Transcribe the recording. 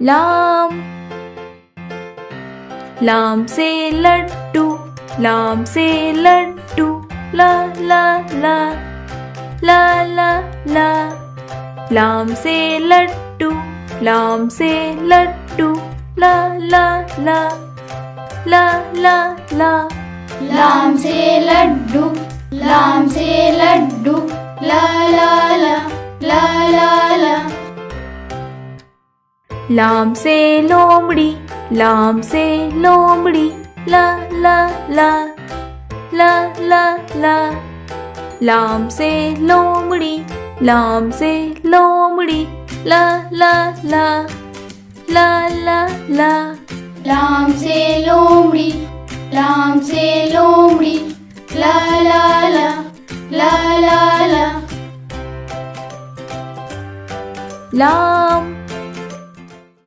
लाम लाम से लड्डू, लाम से लड्डू, ला ला ला ला ला ला। लाम से लड्डू, लाम से लड्डू, ला ला ला ला ला ला। लाम से लड्डू, लाम से लड्डू, ला ला ला ला ला ला। लाम से लोमड़ी, लाम से लोमड़ी, ला ला ला ला ला ला। लाम से लोमड़ी, लाम से लोमड़ी, ला ला ला ला ला ला। लाम से लोमड़ी, लाम से लोमड़ी, ला ला ला ला ला ला। लाम